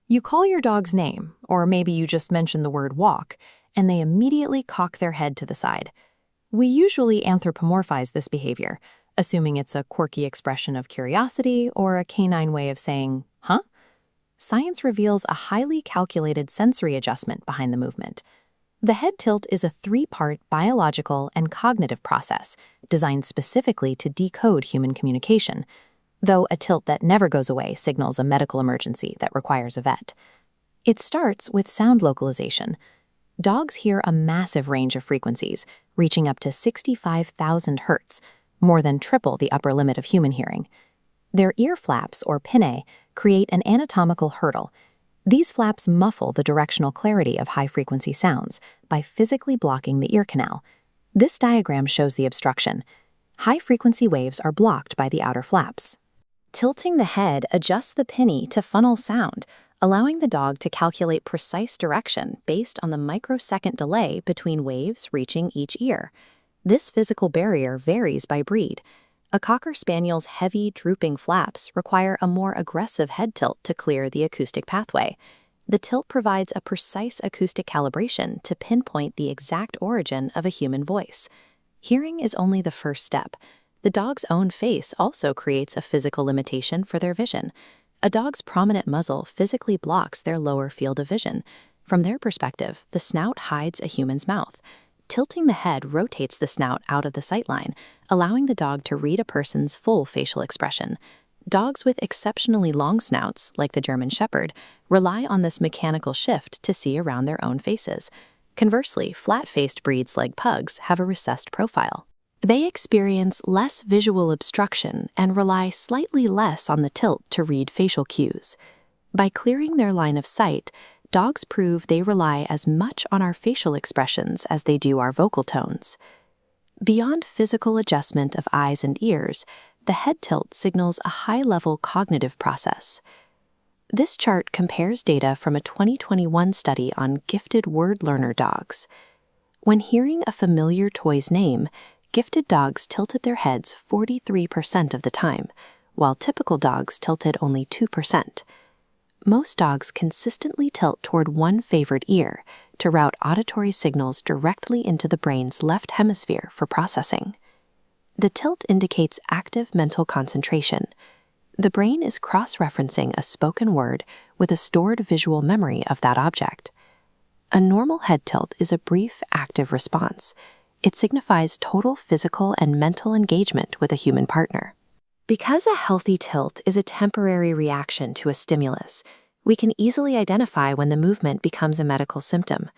You call your dog's name, or maybe you just mention the word walk, and they immediately cock their head to the side. We usually anthropomorphize this behavior, assuming it's a quirky expression of curiosity or a canine way of saying, huh? Science reveals a highly calculated sensory adjustment behind the movement. The head tilt is a three-part biological and cognitive process designed specifically to decode human communication, though a tilt that never goes away signals a medical emergency that requires a vet. It starts with sound localization. Dogs hear a massive range of frequencies, reaching up to 65,000 hertz, more than triple the upper limit of human hearing. Their ear flaps, or pinnae, create an anatomical hurdle. These flaps muffle the directional clarity of high-frequency sounds by physically blocking the ear canal. This diagram shows the obstruction. High-frequency waves are blocked by the outer flaps. Tilting the head adjusts the pinnae to funnel sound, allowing the dog to calculate precise direction based on the microsecond delay between waves reaching each ear. This physical barrier varies by breed. A Cocker Spaniel's heavy, drooping flaps require a more aggressive head tilt to clear the acoustic pathway. The tilt provides a precise acoustic calibration to pinpoint the exact origin of a human voice. Hearing is only the first step. The dog's own face also creates a physical limitation for their vision. A dog's prominent muzzle physically blocks their lower field of vision. From their perspective, the snout hides a human's mouth. Tilting the head rotates the snout out of the sightline, allowing the dog to read a person's full facial expression. Dogs with exceptionally long snouts, like the German Shepherd, rely on this mechanical shift to see around their own faces. Conversely, flat-faced breeds like pugs have a recessed profile. They experience less visual obstruction and rely slightly less on the tilt to read facial cues. By clearing their line of sight, dogs prove they rely as much on our facial expressions as they do our vocal tones. Beyond physical adjustment of eyes and ears, the head tilt signals a high-level cognitive process. This chart compares data from a 2021 study on gifted word learner dogs. When hearing a familiar toy's name, gifted dogs tilted their heads 43% of the time, while typical dogs tilted only 2%. Most dogs consistently tilt toward one favored ear to route auditory signals directly into the brain's left hemisphere for processing. The tilt indicates active mental concentration. The brain is cross-referencing a spoken word with a stored visual memory of that object. A normal head tilt is a brief, active response. It signifies total physical and mental engagement with a human partner. Because a healthy tilt is a temporary reaction to a stimulus, we can easily identify when the movement becomes a medical symptom.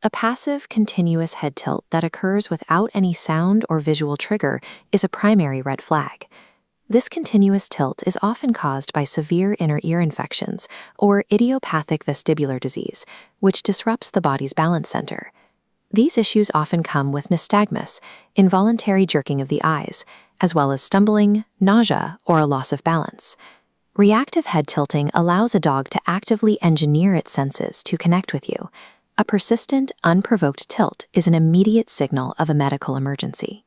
A passive, continuous head tilt that occurs without any sound or visual trigger is a primary red flag. This continuous tilt is often caused by severe inner ear infections or idiopathic vestibular disease, which disrupts the body's balance center. These issues often come with nystagmus, involuntary jerking of the eyes, as well as stumbling, nausea, or a loss of balance. Reactive head tilting allows a dog to actively engineer its senses to connect with you. A persistent, unprovoked tilt is an immediate signal of a medical emergency.